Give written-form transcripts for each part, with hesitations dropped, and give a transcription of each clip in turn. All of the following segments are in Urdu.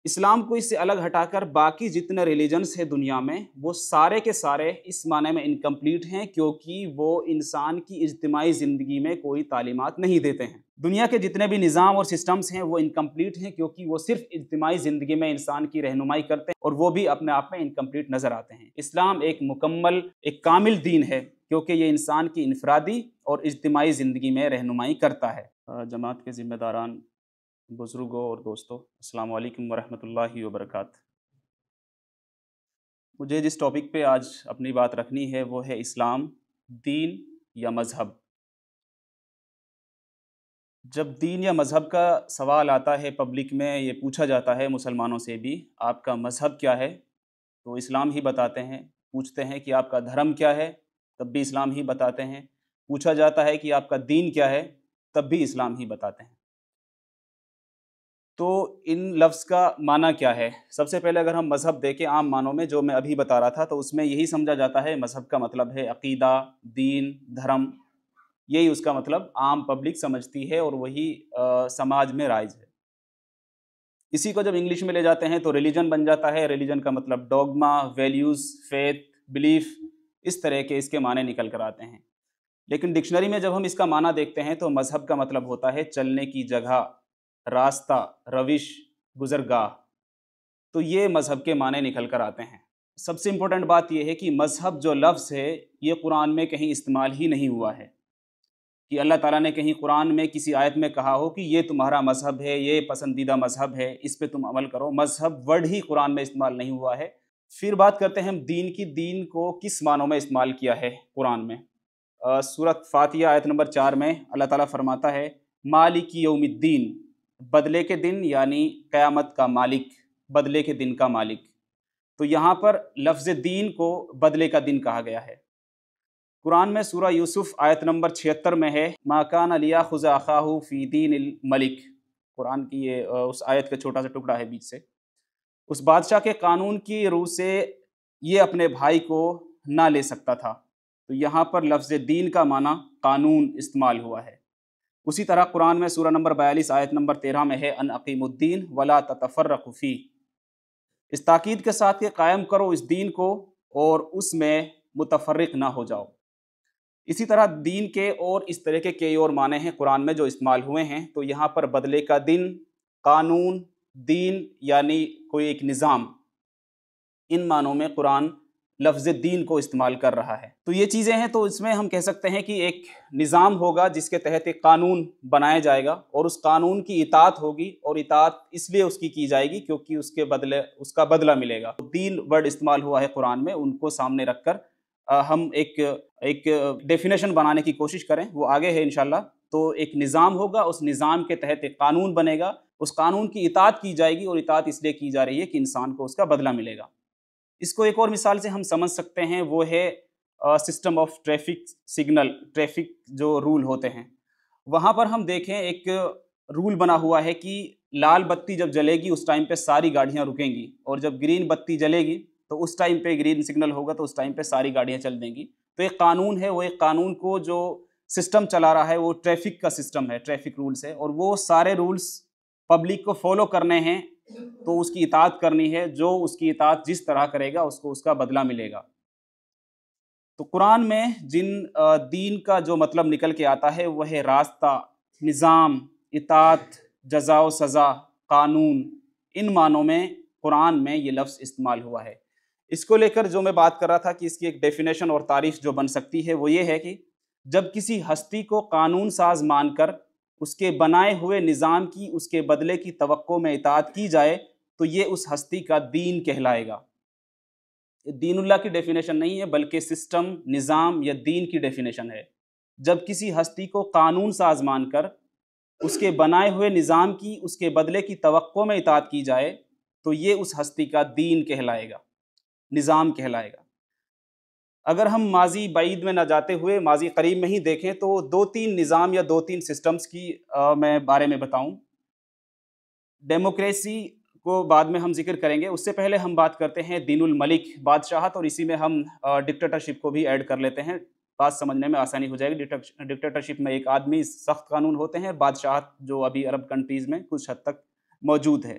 اسلام کو اس سے الگ ہٹا کر باقی جتنے ریلیجنس ہیں دنیا میں وہ سارے کے سارے اس معنی میں انکمپلیٹ ہیں کیونکہ وہ انسان کی اجتماعی زندگی میں کوئی تعلیمات نہیں دیتے ہیں۔ دنیا کے جتنے بھی نظام اور سسٹمز ہیں وہ انکمپلیٹ ہیں کیونکہ وہ صرف اجتماعی زندگی میں انسان کی رہنمائی کرتے ہیں اور وہ بھی اپنے آپ میں انکمپلیٹ نظر آتے ہیں۔ اسلام ایک مکمل ایک کامل دین ہے کیونکہ یہ انسان کی انفرادی اور اجتماعی زندگی میں رہنمائی کرتا ہے۔ جماعت کے ذمہ داران، بزرگوں اور دوستوں، السلام علیکم ورحمۃ اللہ وبرکاتہ۔ مجھے جس ٹاپک پہ آج اپنی بات رکھنی ہے وہ ہے اسلام، دین یا مذہب۔ جب دین یا مذہب کا سوال آتا ہے پبلک میں، یہ پوچھا جاتا ہے مسلمانوں سے بھی آپ کا مذہب کیا ہے، تو اسلام ہی بتاتے ہیں۔ پوچھتے ہیں کہ آپ کا دھرم کیا ہے، تب بھی اسلام ہی بتاتے ہیں۔ پوچھا جاتا ہے کہ آپ کا دین کیا ہے، تب بھی اسلام ہی بتاتے ہیں۔ تو ان لفظ کا معنی کیا ہے؟ سب سے پہلے اگر ہم مذہب دیکھیں عام معنوں میں جو میں ابھی بتا رہا تھا، تو اس میں یہی سمجھا جاتا ہے مذہب کا مطلب ہے عقیدہ، دین، دھرم، یہی اس کا مطلب عام پبلک سمجھتی ہے اور وہی سماج میں رائج ہے۔ اسی کو جب انگلش میں لے جاتے ہیں تو ریلیجن بن جاتا ہے۔ ریلیجن کا مطلب ڈوگما، ویلیوز، فیتھ، بلیف، اس طرح کے اس کے معنی نکل کر آتے ہیں۔ لیکن ڈکشنری میں جب ہم اس کا معنی دیکھتے ہیں تو مذہب کا مطلب ہوتا ہے چلنے کی جگہ، راستہ، روش، گزرگاہ۔ تو یہ مذہب کے معنی نکل کر آتے ہیں۔ سب سے امپورٹنٹ بات یہ ہے کہ مذہب جو لفظ ہے یہ قرآن میں کہیں استعمال ہی نہیں ہوا ہے کہ اللہ تعالیٰ نے کہیں قرآن میں کسی آیت میں کہا ہو کہ یہ تمہارا مذہب ہے، یہ پسندیدہ مذہب ہے، اس پہ تم عمل کرو۔ مذہب ورڈ ہی قرآن میں استعمال نہیں ہوا ہے۔ پھر بات کرتے ہیں ہم دین کی۔ دین کو کس معنوں میں استعمال کیا ہے قرآن میں؟ سورۃ فاتحہ آیت نمبر 4 میں اللہ تعالیٰ فرماتا ہے مالک یوم الدین، بدلے کے دن یعنی قیامت کا مالک، بدلے کے دن کا مالک۔ تو یہاں پر لفظ دین کو بدلے کا دن کہا گیا ہے۔ قرآن میں سورہ یوسف آیت نمبر 76 میں ہے ما کان لیاخذ اخاہ فی دین الملک۔ قرآن کی یہ اس آیت کا چھوٹا سا ٹکڑا ہے بیچ سے۔ اس بادشاہ کے قانون کی روح سے یہ اپنے بھائی کو نہ لے سکتا تھا۔ تو یہاں پر لفظ دین کا معنی قانون استعمال ہوا ہے۔ اسی طرح قرآن میں سورہ نمبر 42 آیت نمبر 13 میں ہے ان اقیموا الدین ولا تتفرقوا فیہ۔ اس تاکید کے ساتھ کہ قائم کرو اس دین کو اور اس میں متفرق نہ ہو جاؤ۔ اسی طرح دین کے اور اس طرح کے کئی اور معنی ہیں قرآن میں جو استعمال ہوئے ہیں۔ تو یہاں پر بدلے کا دن، قانون، دین یعنی کوئی ایک نظام، ان معنوں میں قرآن لفظ دین کو استعمال کر رہا ہے۔ تو یہ چیزیں ہیں، تو اس میں ہم کہہ سکتے ہیں کہ ایک نظام ہوگا جس کے تحت ایک قانون بنایا جائے گا اور اس قانون کی اطاعت ہوگی، اور اطاعت اس لیے اس کی جائے گی کیونکہ اس کے بدلے اس کا بدلہ ملے گا۔ دین ورڈ استعمال ہوا ہے قرآن میں، ان کو سامنے رکھ کر ہم ایک ڈیفینیشن بنانے کی کوشش کریں، وہ آگے ہے انشاءاللہ۔ تو ایک نظام ہوگا، اس نظام کے تحت ایک قانون بنے گا، اس قانون کی اطاعت کی جائے گی، اور اطاعت اس لیے کی جا رہی ہے کہ انسان کو اس کا بدلہ ملے گا۔ اس کو ایک اور مثال سے ہم سمجھ سکتے ہیں، وہ ہے system of traffic signal, traffic جو رول ہوتے ہیں۔ وہاں پر ہم دیکھیں ایک رول بنا ہوا ہے کہ لال بتی جب جلے گی اس ٹائم پہ ساری گاڑیاں رکیں گی، اور جب گرین بتی جلے گی تو اس ٹائم پہ گرین سگنل ہوگا تو اس ٹائم پہ ساری گاڑیاں چل دیں گی۔ تو ایک قانون ہے، وہ ایک قانون کو جو سسٹم چلا رہا ہے وہ ٹریفک کا سسٹم ہے، ٹریفک رولز ہے، اور وہ سارے رولز پبلک کو فالو کرنے ہیں، تو اس کی اطاعت کرنی ہے۔ جو اس کی اطاعت جس طرح کرے گا اس کو اس کا بدلہ ملے گا۔ تو قرآن میں جن دین کا جو مطلب نکل کے آتا ہے وہ ہے راستہ، نظام، اطاعت، جزا و سزا، قانون۔ ان معنوں میں قرآن میں یہ لفظ استعمال ہوا ہے۔ اس کو لے کر جو میں بات کر رہا تھا کہ اس کی ایک ڈیفینیشن اور تعریف جو بن سکتی ہے وہ یہ ہے کہ جب کسی ہستی کو قانون ساز مان کر اس کے بنائے ہوئے نظام کی اس کے بدلے کی توقع میں اطاعت کی جائے تو یہ اس ہستی کا دین کہلائے گا۔ دین اللہ کی ڈیفینیشن نہیں ہے بلکہ سسٹم، نظام یا دین کی ڈیفینیشن ہے۔ جب کسی ہستی کو قانون ساز مان کر اس کے بنائے ہوئے نظام کی اس کے بدلے کی توقع میں اطاعت کی جائے تو یہ اس ہستی کا دین کہلائے گا، نظام کہلائے گا۔ اگر ہم ماضی بعید میں نہ جاتے ہوئے ماضی قریب میں ہی دیکھیں تو 2-3 نظام یا 2-3 سسٹمز کی میں بارے میں بتاؤں۔ ڈیموکریسی کو بعد میں ہم ذکر کریں گے، اس سے پہلے ہم بات کرتے ہیں دین الملک، بادشاہت، اور اسی میں ہم ڈکٹیٹرشپ کو بھی ایڈ کر لیتے ہیں، بات سمجھنے میں آسانی ہو جائے گی۔ ڈکٹیٹرشپ میں ایک آدمی، سخت قانون ہوتے ہیں، بادشاہت جو ابھی عرب کنٹریز میں کچھ حد تک موجود ہے۔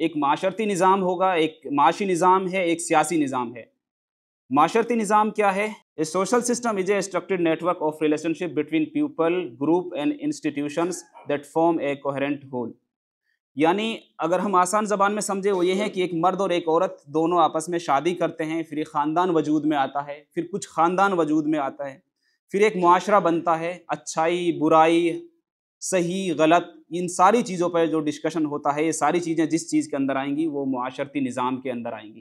ایک معاشرتی نظام ہوگا، ایک معاشی نظام ہے، ایک سیاسی نظام ہے۔ معاشرتی نظام کیا ہے؟ A social system is a structured network of relation ship between people, group and institutions that form a coherent whole. یعنی اگر ہم آسان زبان میں سمجھے وہ یہ ہے کہ ایک مرد اور ایک عورت دونوں آپس میں شادی کرتے ہیں، پھر ایک خاندان وجود میں آتا ہے، پھر کچھ خاندان وجود میں آتا ہے، پھر ایک معاشرہ بنتا ہے، اچھائی برائی صحیح غلط ان ساری چیزوں پر جو ڈسکشن ہوتا ہے، یہ ساری چیزیں جس چیز کے اندر آئیں گی وہ معاشرتی نظام کے اندر آئیں گی۔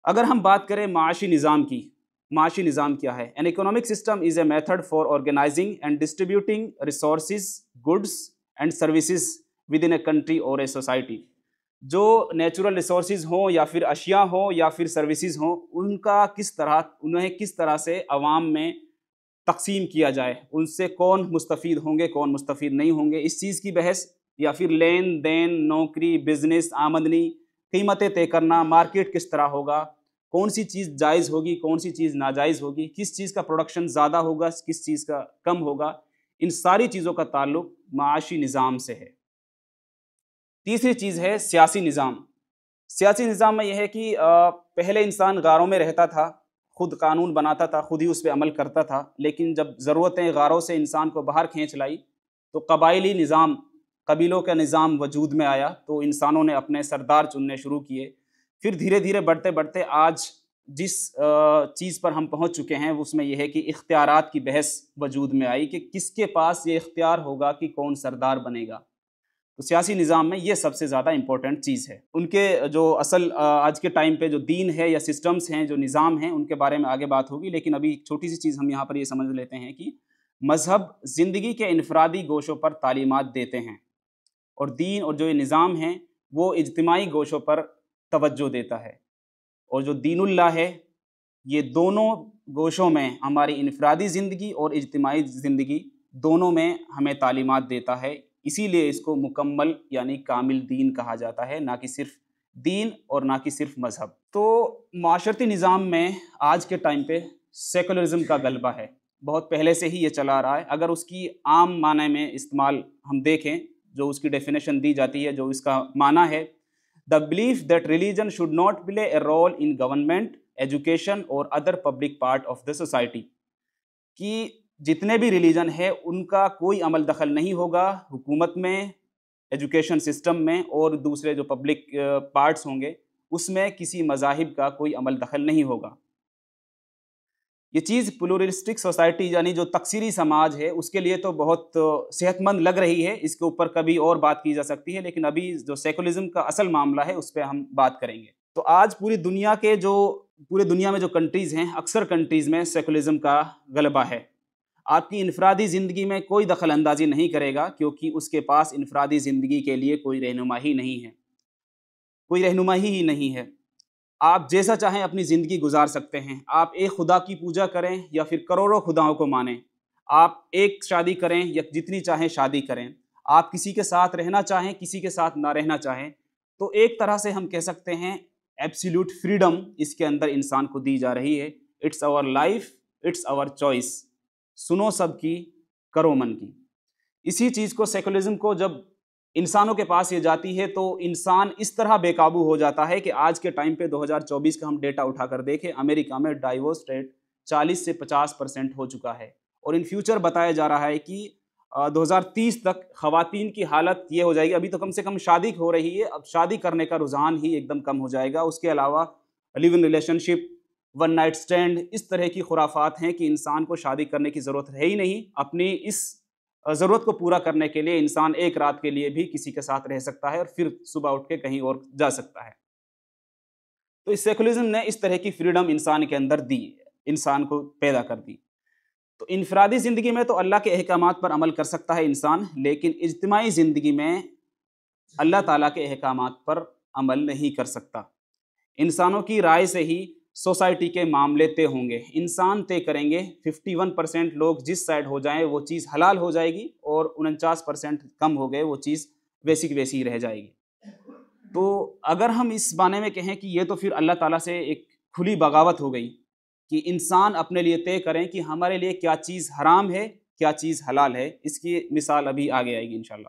اگر ہم بات کریں معاشی نظام کی، معاشی نظام کیا ہے؟ An economic system is a method for organizing and distributing resources, goods and services within a country or a society۔ جو نیچرل ریسورسز ہوں یا پھر اشیاء ہوں یا پھر سروسز ہوں، انہیں کس طرح سے عوام میں تقسیم کیا جائے، ان سے کون مستفید ہوں گے کون مستفید نہیں ہوں گے، اس چیز کی بحث، یا پھر لین دین، نوکری، بزنس، آمدنی، قیمتیں طے کرنا، مارکیٹ کس طرح ہوگا، کون سی چیز جائز ہوگی کون سی چیز ناجائز ہوگی، کس چیز کا پروڈکشن زیادہ ہوگا کس چیز کا کم ہوگا، ان ساری چیزوں کا تعلق معاشی نظام سے ہے۔ تیسری چیز ہے سیاسی نظام۔ سیاسی نظام میں یہ ہے کہ پہلے انسان غاروں میں رہتا تھا، خود قانون بناتا تھا، خود ہی اس پہ عمل کرتا تھا، لیکن جب ضرورتیں غاروں سے انسان کو باہر کھینچ لائی تو قبائلی نظام، قبیلوں کا نظام وجود میں آیا، تو انسانوں نے اپنے سردار چننے شروع کیے، پھر دھیرے دھیرے بڑھتے بڑھتے آج جس چیز پر ہم پہنچ چکے ہیں اس میں یہ ہے کہ اختیارات کی بحث وجود میں آئی کہ کس کے پاس یہ اختیار ہوگا کہ کون سردار بنے گا۔ تو سیاسی نظام میں یہ سب سے زیادہ امپورٹنٹ چیز ہے۔ ان کے جو اصل آج کے ٹائم پہ جو دین ہے یا سسٹمز ہیں جو نظام ہیں ان کے بارے میں آگے بات ہوگی، لیکن ابھی ایک چھوٹی سی چیز ہم یہاں پر یہ سمجھ لیتے ہیں کہ مذہب زندگی کے انفرادی گوشوں پر تعلیمات دیتے ہیں، اور دین اور جو یہ نظام ہیں وہ اجتماعی گوشوں پر توجہ دیتا ہے، اور جو دین اللہ ہے یہ دونوں گوشوں میں ہماری انفرادی زندگی اور اجتماعی زندگی دونوں میں ہمیں تعلیمات دیتا ہے، اسی لیے اس کو مکمل یعنی کامل دین کہا جاتا ہے، نہ کہ صرف دین اور نہ کہ صرف مذہب۔ تو معاشرتی نظام میں آج کے ٹائم پہ سیکولرزم کا غلبہ ہے، بہت پہلے سے ہی یہ چلا آ رہا ہے۔ اگر اس کی عام معنی میں استعمال ہم دیکھیں، جو اس کی ڈیفینیشن دی جاتی ہے، جو اس کا معنی ہے، the belief that religion should not play a role in government, education or other public part of the society، کہ جتنے بھی ریلیجن ہے ان کا کوئی عمل دخل نہیں ہوگا حکومت میں، ایجوکیشن سسٹم میں، اور دوسرے جو پبلک پارٹس ہوں گے اس میں کسی مذاہب کا کوئی عمل دخل نہیں ہوگا۔ یہ چیز پلورلسٹک سوسائٹی یعنی جو تکثیری سماج ہے اس کے لیے تو بہت صحت مند لگ رہی ہے، اس کے اوپر کبھی اور بات کی جا سکتی ہے، لیکن ابھی جو سیکولرزم کا اصل معاملہ ہے اس پہ ہم بات کریں گے۔ تو آج پوری دنیا میں جو کنٹریز ہیں، اکثر کنٹریز میں سیکولرزم کا غلبہ ہے۔ آپ کی انفرادی زندگی میں کوئی دخل اندازی نہیں کرے گا، کیونکہ اس کے پاس انفرادی زندگی کے لیے کوئی رہنمائی نہیں ہے، کوئی رہنمائی ہی نہیں ہے۔ آپ جیسا چاہیں اپنی زندگی گزار سکتے ہیں، آپ ایک خدا کی پوجا کریں یا پھر کروڑوں خداؤں کو مانیں، آپ ایک شادی کریں یا جتنی چاہیں شادی کریں، آپ کسی کے ساتھ رہنا چاہیں کسی کے ساتھ نہ رہنا چاہیں، تو ایک طرح سے ہم کہہ سکتے ہیں ایبسلیوٹ فریڈم اس کے اندر انسان کو دی جا رہی ہے۔ It's our life, it's our choice, سنو سب کی کرو من کی۔ اسی چیز کو سیکولرزم کو جب انسانوں کے پاس یہ جاتی ہے تو انسان اس طرح بے قابو ہو جاتا ہے کہ آج کے ٹائم پہ 2024 کا ہم ڈیٹا اٹھا کر دیکھیں، امریکہ میں ڈائیورس ریٹ 40 سے 50% ہو چکا ہے، اور ان فیوچر بتایا جا رہا ہے کہ 2030 تک خواتین کی حالت یہ ہو جائے گی، ابھی تو کم سے کم شادی ہو رہی ہے، اب شادی کرنے کا رجحان ہی ایک دم کم ہو جائے گا۔ اس کے علاوہ live in relationship, one night stand, اس طرح کی خرافات ہیں کہ انسان کو شادی کرنے کی ضرورت ہے ہی نہیں۔ اپنی اس ضرورت کو پورا کرنے کے لیے انسان ایک رات کے لیے بھی کسی کے ساتھ رہ سکتا ہے اور پھر صبح اٹھ کے کہیں اور جا سکتا ہے۔ تو اس سیکولرزم نے اس طرح کی فریڈم انسان کے اندر دی، انسان کو پیدا کر دی۔ تو انفرادی زندگی میں تو اللہ کے احکامات پر عمل کر سکتا ہے انسان، لیکن اجتماعی زندگی میں اللہ تعالیٰ کے احکامات پر عمل نہیں کر سکتا۔ انسانوں کی رائے سے ہی سوسائٹی کے معاملے طے ہوں گے، انسان طے کریں گے، 51% لوگ جس سائڈ ہو جائیں وہ چیز حلال ہو جائے گی، اور 49% کم ہو گئے وہ چیز ویسی کی ویسی رہ جائے گی۔ تو اگر ہم اس معنی میں کہیں کہ یہ تو پھر اللہ تعالیٰ سے ایک کھلی بغاوت ہو گئی کہ انسان اپنے لیے طے کریں کہ ہمارے لیے کیا چیز حرام ہے کیا چیز حلال ہے، اس کی مثال ابھی آگے آئے گی انشاءاللہ۔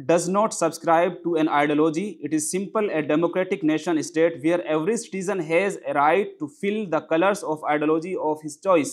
does not subscribe to an ideology. It is simple a democratic nation state where every citizen has a right to fill the colors of ideology of his choice.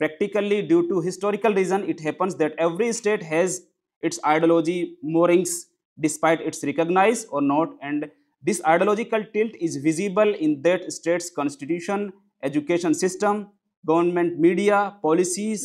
practically due to historical reason it happens that every state has its ideology moorings despite its recognized or not, and this ideological tilt is visible in that state's constitution, education system, government media, policies,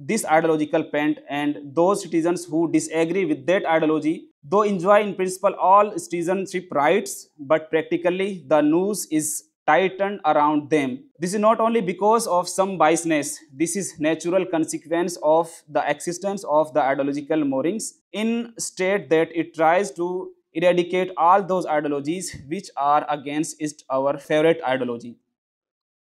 this ideological paint, and those citizens who disagree with that ideology though enjoy in principle all citizenship rights, but practically the noose is tightened around them. This is not only because of some biasness, this is natural consequence of the existence of the ideological moorings in state that it tries to eradicate all those ideologies which are against our favorite ideology.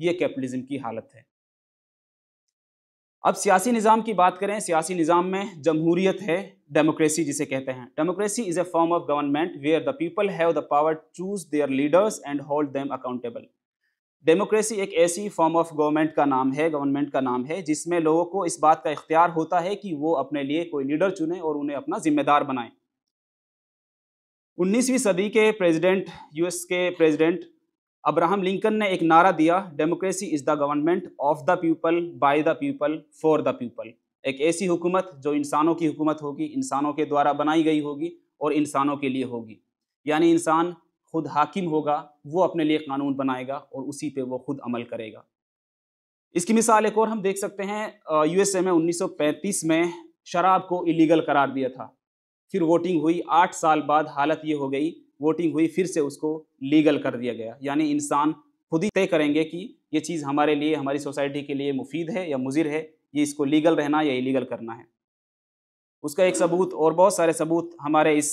یہ کیپٹلزم کی حالت ہے۔ اب سیاسی نظام کی بات کریں، سیاسی نظام میں جمہوریت ہے، ڈیموکریسی جسے کہتے ہیں۔ Democracy is a form of government where the people have the power to choose their leaders and hold them accountable. Democracy ایک ایسی فارم آف گورنمنٹ کا نام ہے جس میں لوگوں کو اس بات کا اختیار ہوتا ہے کہ وہ اپنے لیے کوئی لیڈر چنیں اور انہیں اپنا ذمہ دار بنائیں۔ 19ویں صدی کے یو ایس کے پریزیڈنٹ ابراہم لنکن نے ایک نعرہ دیا، democracy is the government of the people by the people for the people. ایک ایسی حکومت جو انسانوں کی حکومت ہوگی، انسانوں کے دوارا بنائی گئی ہوگی اور انسانوں کے لیے ہوگی، یعنی انسان خود حاکم ہوگا، وہ اپنے لیے قانون بنائے گا اور اسی پہ وہ خود عمل کرے گا۔ اس کی مثال ایک اور ہم دیکھ سکتے ہیں، یو ایس اے میں 1935 میں شراب کو ایلیگل قرار دیا تھا، پھر ووٹنگ ہوئی، 8 سال بعد حالت یہ ہو گئی، ووٹنگ ہوئی، پھر سے اس کو لیگل کر دیا گیا، یعنی انسان خود ہی طے کریں گے کہ یہ چیز ہمارے لیے، ہماری سوسائٹی کے لیے مفید ہے یا مضر ہے، یہ اس کو لیگل رہنا یا ایلیگل کرنا ہے۔ اس کا ایک ثبوت اور بہت سارے ثبوت ہمارے اس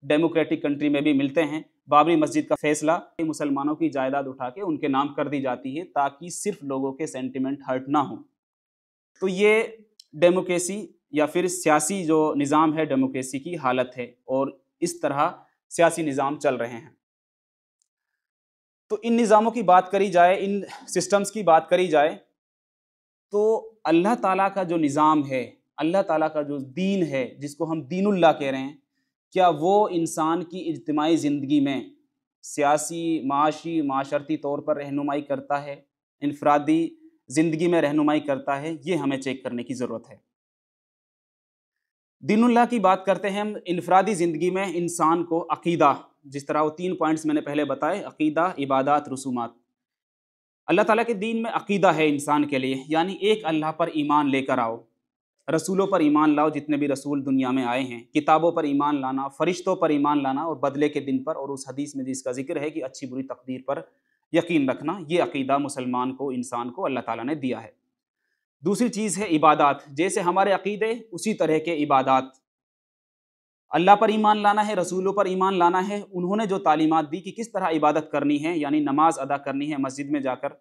ڈیموکریٹک کنٹری میں بھی ملتے ہیں۔ بابری مسجد کا فیصلہ مسلمانوں کی جائیداد اٹھا کے ان کے نام کر دی جاتی ہے تاکہ صرف لوگوں کے سینٹیمنٹ ہرٹ نہ ہوں۔ تو یہ ڈیموکریسی یا پھر سیاسی جو نظام ہے ڈیموکریسی کی حالت ہے، اور اس طرح سیاسی نظام چل رہے ہیں۔ تو ان نظاموں کی بات کری جائے، ان سسٹمز کی بات کری جائے، تو اللہ تعالیٰ کا جو نظام ہے، اللہ تعالیٰ کا جو دین ہے جس کو ہم دین اللہ کہہ رہے ہیں، کیا وہ انسان کی اجتماعی زندگی میں سیاسی، معاشی، معاشرتی طور پر رہنمائی کرتا ہے، انفرادی زندگی میں رہنمائی کرتا ہے؟ یہ ہمیں چیک کرنے کی ضرورت ہے۔ دین اللہ کی بات کرتے ہیں ہم، انفرادی زندگی میں انسان کو عقیدہ، جس طرح وہ 3 پوائنٹس میں نے پہلے بتائے، عقیدہ، عبادات، رسومات۔ اللہ تعالیٰ کے دین میں عقیدہ ہے انسان کے لیے، یعنی ایک اللہ پر ایمان لے کر آؤ، رسولوں پر ایمان لاؤ، جتنے بھی رسول دنیا میں آئے ہیں، کتابوں پر ایمان لانا، فرشتوں پر ایمان لانا، اور بدلے کے دن پر، اور اس حدیث میں جس کا ذکر ہے کہ اچھی بری تقدیر پر یقین رکھنا، یہ عقیدہ مسلمان کو، انسان کو اللہ تعالیٰ نے دیا ہے۔ دوسری چیز ہے عبادات، جیسے ہمارے عقیدے اسی طرح کے عبادات۔ اللہ پر ایمان لانا ہے، رسولوں پر ایمان لانا ہے، انہوں نے جو تعلیمات دی کہ کس طرح عبادت کرنی ہے، یعنی نماز ادا کرنی ہے مسجد میں جا کر،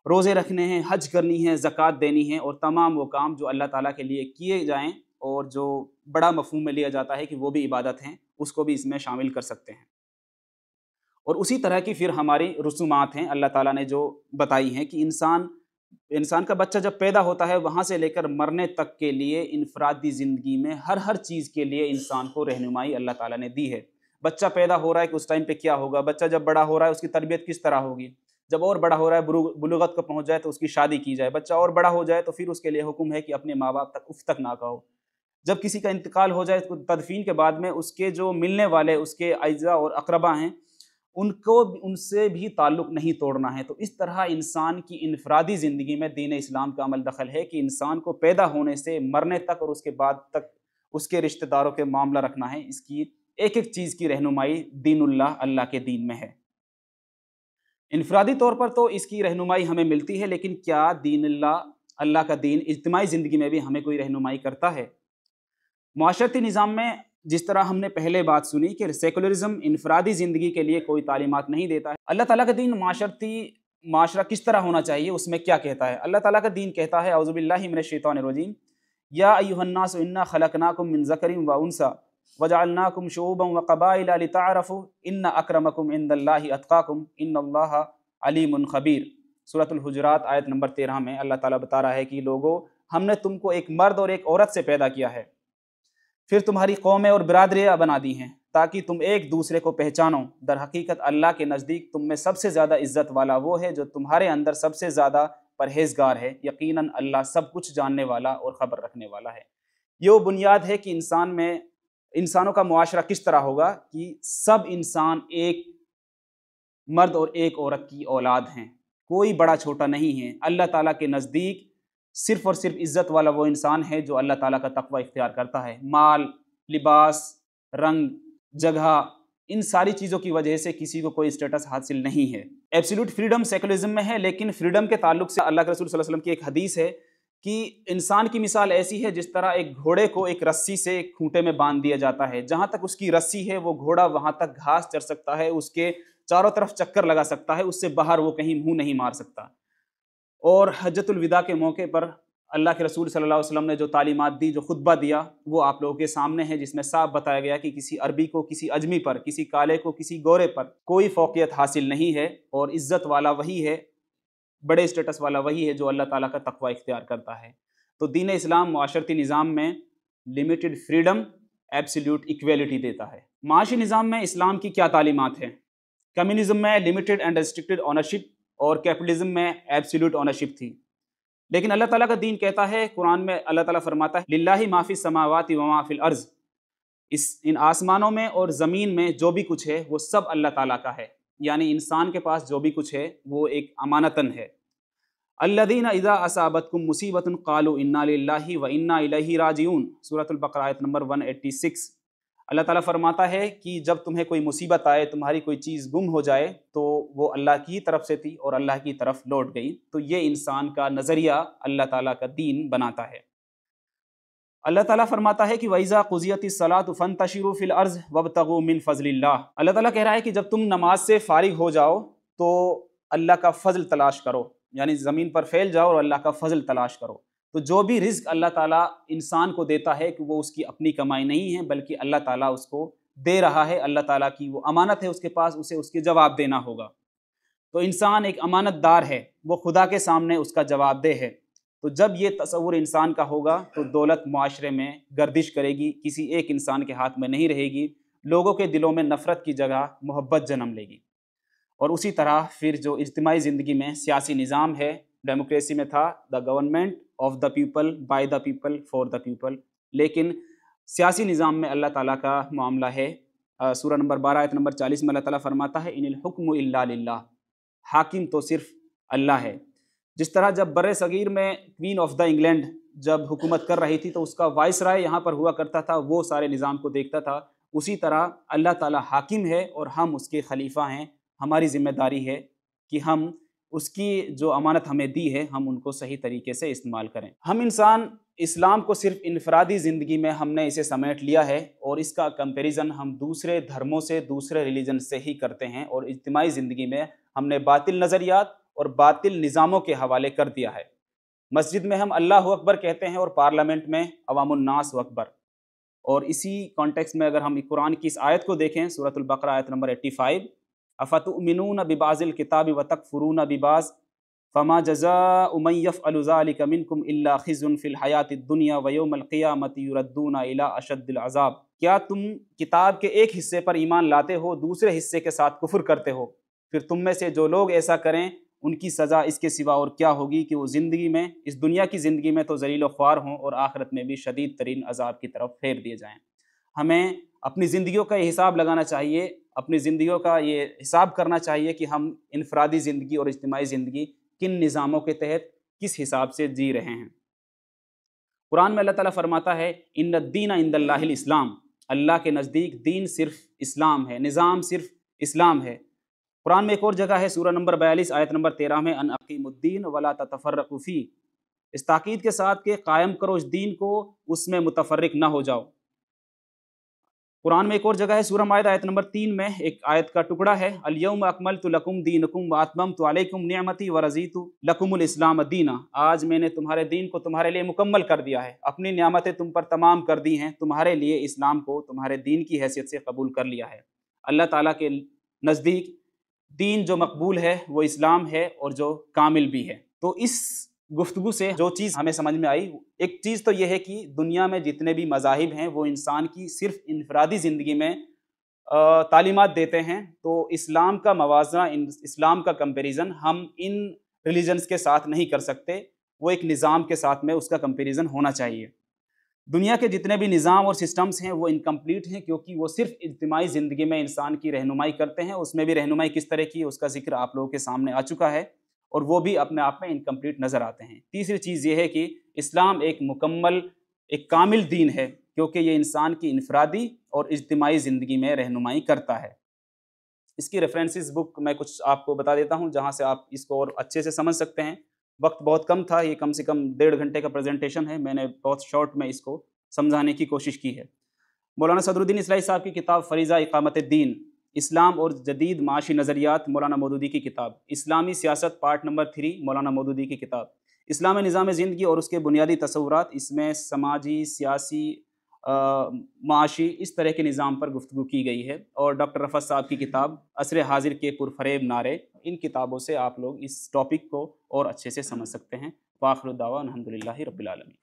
روزے رکھنے ہیں، حج کرنی ہے، زکوٰۃ دینی ہے، اور تمام وہ کام جو اللہ تعالیٰ کے لیے کیے جائیں اور جو بڑا مفہوم میں لیا جاتا ہے کہ وہ بھی عبادت ہیں، اس کو بھی اس میں شامل کر سکتے ہیں۔ اور اسی طرح کی پھر ہماری رسومات ہیں اللہ تعالیٰ نے جو بتائی ہیں کہ انسان کا بچہ جب پیدا ہوتا ہے وہاں سے لے کر مرنے تک کے لیے انفرادی زندگی میں ہر چیز کے لیے انسان کو رہنمائی اللہ تعالیٰ نے دی ہے۔ بچہ پیدا ہو رہا ہے کہ اس ٹائم پہ کیا ہوگا، بچہ جب بڑا ہو رہا ہے اس کی تربیت کس طرح ہوگی، جب اور بڑا ہو رہا ہے، بلوغت کو پہنچ جائے تو اس کی شادی کی جائے، بچہ اور بڑا ہو جائے تو پھر اس کے لیے حکم ہے کہ اپنے ماں باپ تک اف تک نہ کہو، جب کسی کا انتقال ہو جائے تو تدفین کے بعد میں اس کے جو ملنے والے اس کے اعزاء اور اقربا ہیں ان سے بھی تعلق نہیں توڑنا ہے۔ تو اس طرح انسان کی انفرادی زندگی میں دین اسلام کا عمل دخل ہے کہ انسان کو پیدا ہونے سے مرنے تک اور اس کے بعد تک اس کے رشتہ داروں کے معاملہ رکھنا ہے۔ اس کی ایک ایک چیز کی رہنمائی دین اللہ کے دین میں ہے۔ انفرادی طور پر تو اس کی رہنمائی ہمیں ملتی ہے، لیکن کیا دین اللہ کا دین اجتماعی زندگی میں بھی ہمیں کوئی رہنمائی کرتا ہے؟ معاشرتی نظام میں جس طرح ہم نے پہلے بات سنی کہ سیکولرزم انفرادی زندگی کے لیے کوئی تعلیمات نہیں دیتا ہے، اللہ تعالیٰ کا دین معاشرہ کس طرح ہونا چاہیے اس میں کیا کہتا ہے؟ اللہ تعالیٰ کا دین کہتا ہے، اعوذ باللہ من الشیطان الرجیم، یا ایھا الناس انا خلقناکم من ذکر و انثی وجعلناکم شعوبا وقبائل لتعارفوا ان اکرمکم عند اللہ اتقاکم ان اللہ علیم خبیر۔ سورۃ الحجرات آیت نمبر 13 میں اللہ تعالیٰ بتا رہا ہے کہ لوگوں، ہم نے تم کو ایک مرد اور ایک عورت سے پیدا کیا ہے، پھر تمہاری قومیں اور برادریاں بنا دی ہیں تاکہ تم ایک دوسرے کو پہچانو، در حقیقت اللہ کے نزدیک تم میں سب سے زیادہ عزت والا وہ ہے جو تمہارے اندر سب سے زیادہ پرہیزگار ہے، یقیناً اللہ سب کچھ جاننے والا اور خبر رکھنے والا ہے۔ یہ وہ بنیاد ہے کہ انسانوں کا معاشرہ کس طرح ہوگا کہ سب انسان ایک مرد اور ایک عورت کی اولاد ہیں، کوئی بڑا چھوٹا نہیں ہے۔ اللہ تعالیٰ کے نزدیک صرف اور صرف عزت والا وہ انسان ہے جو اللہ تعالیٰ کا تقوی اختیار کرتا ہے۔ مال، لباس، رنگ، جگہ، ان ساری چیزوں کی وجہ سے کسی کو کوئی اسٹیٹس حاصل نہیں ہے۔ ایبسلیوٹ فریڈم سیکولرزم میں ہے، لیکن فریڈم کے تعلق سے اللہ کے رسول صلی اللہ علیہ وسلم کی ایک حدیث ہے کہ انسان کی مثال ایسی ہے جس طرح ایک گھوڑے کو ایک رسی سے ایک کھونٹے میں باندھ دیا جاتا ہے، جہاں تک اس کی رسی ہے وہ گھوڑا وہاں تک گھاس چر سکتا ہے، اس کے چاروں طرف چکر لگا سکتا ہے، اس سے باہر وہ کہیں منہ نہیں مار سکتا۔ اور حجۃ الوداع کے موقع پر اللہ کے رسول صلی اللہ علیہ وسلم نے جو تعلیمات دی، جو خطبہ دیا، وہ آپ لوگوں کے سامنے ہے، جس میں صاف بتایا گیا کہ کسی عربی کو کسی اجمی پر، کسی کالے کو کسی گورے پر کوئی فوقیت حاصل نہیں ہے، اور عزت والا وہی ہے، بڑے اسٹیٹس والا وہی ہے جو اللہ تعالیٰ کا تقوی اختیار کرتا ہے۔ تو دین اسلام معاشرتی نظام میں لمیٹڈ فریڈم، ایبسلیوٹ ایکویلٹی دیتا ہے۔ معاشی نظام میں اسلام کی کیا تعلیمات ہیں؟ کمیونزم میں لمیٹڈ اینڈ ریسٹرکٹڈ اونرشپ اور کیپٹلزم میں ایبسلیوٹ اونرشپ تھی، لیکن اللہ تعالیٰ کا دین کہتا ہے، قرآن میں اللہ تعالیٰ فرماتا ہے للہ ما فی السماوات و ما فی الارض، ان آسمانوں میں اور زمین میں جو بھی کچھ ہے وہ سب اللہ تعالیٰ کا ہے، یعنی انسان کے پاس جو بھی کچھ ہے وہ ایک امانتاً ہے۔ الذین اذا اصابتکم مصیبۃ قالوا انا للہ و انا الیہ راجعون، سورۃ البقرہ آیت نمبر 186۔ اللہ تعالیٰ فرماتا ہے کہ جب تمہیں کوئی مصیبت آئے، تمہاری کوئی چیز گم ہو جائے، تو وہ اللہ کی طرف سے تھی اور اللہ کی طرف لوٹ گئی۔ تو یہ انسان کا نظریہ اللہ تعالیٰ کا دین بناتا ہے۔ اللہ تعالیٰ فرماتا ہے کہ وَإِذَا قُضِيَتِ الصَّلَاةُ فَانتَشِرُوا فِي الْأَرْضِ وَابْتَغُوا مِن فَضْلِ اللَّهِ۔ اللہ تعالیٰ کہہ رہا ہے کہ جب تم نماز سے فارغ ہو جاؤ تو اللہ کا فضل تلاش کرو، یعنی زمین پر پھیل جاؤ اور اللہ کا فضل تلاش کرو۔ تو جو بھی رزق اللہ تعالیٰ انسان کو دیتا ہے کہ وہ اس کی اپنی کمائی نہیں ہے، بلکہ اللہ تعالیٰ اس کو دے رہا ہے، اللہ تعالیٰ کی وہ امانت ہے اس کے پاس، اسے اس کے جواب دینا ہوگا۔ تو انسان ایک امانت دار ہے، وہ خدا کے سامنے اس کا جواب دہ ہے۔ تو جب یہ تصور انسان کا ہوگا تو دولت معاشرے میں گردش کرے گی، کسی ایک انسان کے ہاتھ میں نہیں رہے گی، لوگوں کے دلوں میں نفرت کی جگہ محبت جنم لے گی۔ اور اسی طرح پھر جو اجتماعی زندگی میں سیاسی نظام ہے، ڈیموکریسی میں تھا the government of the people by the people for the people, لیکن سیاسی نظام میں اللہ تعالیٰ کا معاملہ ہے۔ سورہ نمبر 12 آیت نمبر 40 میں اللہ تعالیٰ فرماتا ہے ان الحکم الا للہ، حاکم تو صرف اللہ ہے۔ جس طرح جب بر صغیر میں کوئین آف دا انگلینڈ جب حکومت کر رہی تھی تو اس کا وائس رائے یہاں پر ہوا کرتا تھا، وہ سارے نظام کو دیکھتا تھا، اسی طرح اللہ تعالیٰ حاکم ہے اور ہم اس کے خلیفہ ہیں۔ ہماری ذمہ داری ہے کہ ہم اس کی جو امانت ہمیں دی ہے ہم ان کو صحیح طریقے سے استعمال کریں۔ ہم انسان اسلام کو صرف انفرادی زندگی میں ہم نے اسے سمیٹ لیا ہے، اور اس کا کمپیریزن ہم دوسرے دھرموں سے، دوسرے ریلیجن سے ہی کرتے ہیں، اور اجتماعی زندگی میں ہم نے باطل نظریات اور باطل نظاموں کے حوالے کر دیا ہے۔ مسجد میں ہم اللہ اکبر کہتے ہیں اور پارلیمنٹ میں عوام الناس اکبر۔ اور اسی کانٹیکس میں اگر ہم قرآن کی اس آیت کو دیکھیں، سورۃ البقرہ آیت نمبر 85، افتؤمنون ببعض الکتاب وتکفرون ببعض فما جزاء من يفعل ذلك منكم الا خزي في الحیاۃ الدنیا ویوم القیامۃ یردون الی اشد العذاب۔ کیا تم کتاب کے ایک حصے پر ایمان لاتے ہو، دوسرے حصے کے ساتھ کفر کرتے ہو؟ پھر تم میں سے جو لوگ ایسا کریں ان کی سزا اس کے سوا اور کیا ہوگی کہ وہ زندگی میں، اس دنیا کی زندگی میں تو ذلیل و خوار ہوں، اور آخرت میں بھی شدید ترین عذاب کی طرف پھیر دیے جائیں۔ ہمیں اپنی زندگیوں کا یہ حساب لگانا چاہیے، اپنی زندگیوں کا یہ حساب کرنا چاہیے کہ ہم انفرادی زندگی اور اجتماعی زندگی کن نظاموں کے تحت کس حساب سے جی رہے ہیں۔ قرآن میں اللہ تعالیٰ فرماتا ہے ان الدین عند اللہ الاسلام، اللہ کے نزدیک دین صرف اسلام ہے، نظام صرف اسلام ہے۔ قرآن میں ایک اور جگہ ہے، سورہ نمبر 42 آیت نمبر 13 میں ان اقیموا الدین ولا تتفرقوا فیہ، اس تاکید کے ساتھ کہ قائم کرو اس دین کو، اس میں متفرق نہ ہو جاؤ۔ قرآن میں ایک اور جگہ ہے، سورہ مائدہ آیت نمبر 3 میں ایک آیت کا ٹکڑا ہے، الیوم اکملت لکم دینکم واتممت علیکم نعمتی ورضیت لکم الاسلام دینا، آج میں نے تمہارے دین کو تمہارے لیے مکمل کر دیا ہے، اپنی نعمتیں تم پر تمام کر دی ہیں، تمہارے لیے اسلام کو تمہارے دین کی حیثیت سے قبول کر لیا ہے۔ اللہ تعالیٰ کے نزدیک دین جو مقبول ہے وہ اسلام ہے، اور جو کامل بھی ہے۔ تو اس گفتگو سے جو چیز ہمیں سمجھ میں آئی، ایک چیز تو یہ ہے کہ دنیا میں جتنے بھی مذاہب ہیں وہ انسان کی صرف انفرادی زندگی میں تعلیمات دیتے ہیں، تو اسلام کا موازنہ، اسلام کا کمپیریزن ہم ان ریلیجنز کے ساتھ نہیں کر سکتے، وہ ایک نظام کے ساتھ میں اس کا کمپیریزن ہونا چاہیے۔ دنیا کے جتنے بھی نظام اور سسٹمز ہیں وہ انکمپلیٹ ہیں، کیونکہ وہ صرف اجتماعی زندگی میں انسان کی رہنمائی کرتے ہیں، اس میں بھی رہنمائی کس طرح کی ہے اس کا ذکر آپ لوگوں کے سامنے آ چکا ہے، اور وہ بھی اپنے آپ میں انکمپلیٹ نظر آتے ہیں۔ تیسری چیز یہ ہے کہ اسلام ایک مکمل، ایک کامل دین ہے، کیونکہ یہ انسان کی انفرادی اور اجتماعی زندگی میں رہنمائی کرتا ہے۔ اس کی ریفرنسز بک میں کچھ آپ کو بتا دیتا ہوں جہاں سے آپ اس کو اور اچھے سے سمجھ سکتے ہیں۔ وقت بہت کم تھا، یہ کم سے کم 1.5 گھنٹے کا پریزنٹیشن ہے، میں نے بہت شارٹ میں اس کو سمجھانے کی کوشش کی ہے۔ مولانا صدر الدین اصلاحی صاحب کی کتاب فریضہ اقامت الدین، اسلام اور جدید معاشی نظریات مولانا مودودی کی کتاب، اسلامی سیاست پارٹ نمبر 3 مولانا مودودی کی کتاب، اسلامی نظام زندگی اور اس کے بنیادی تصورات، اس میں سماجی، سیاسی، معاشی اس طرح کے نظام پر گفتگو کی گئی ہے، اور ڈاکٹر رفعت صاحب کی کتاب عصر حاضر کے پرفریب نعرے، ان کتابوں سے آپ لوگ اس ٹاپک کو اور اچھے سے سمجھ سکتے ہیں۔ وآخر الدعوانا الحمد للہ رب العالمین۔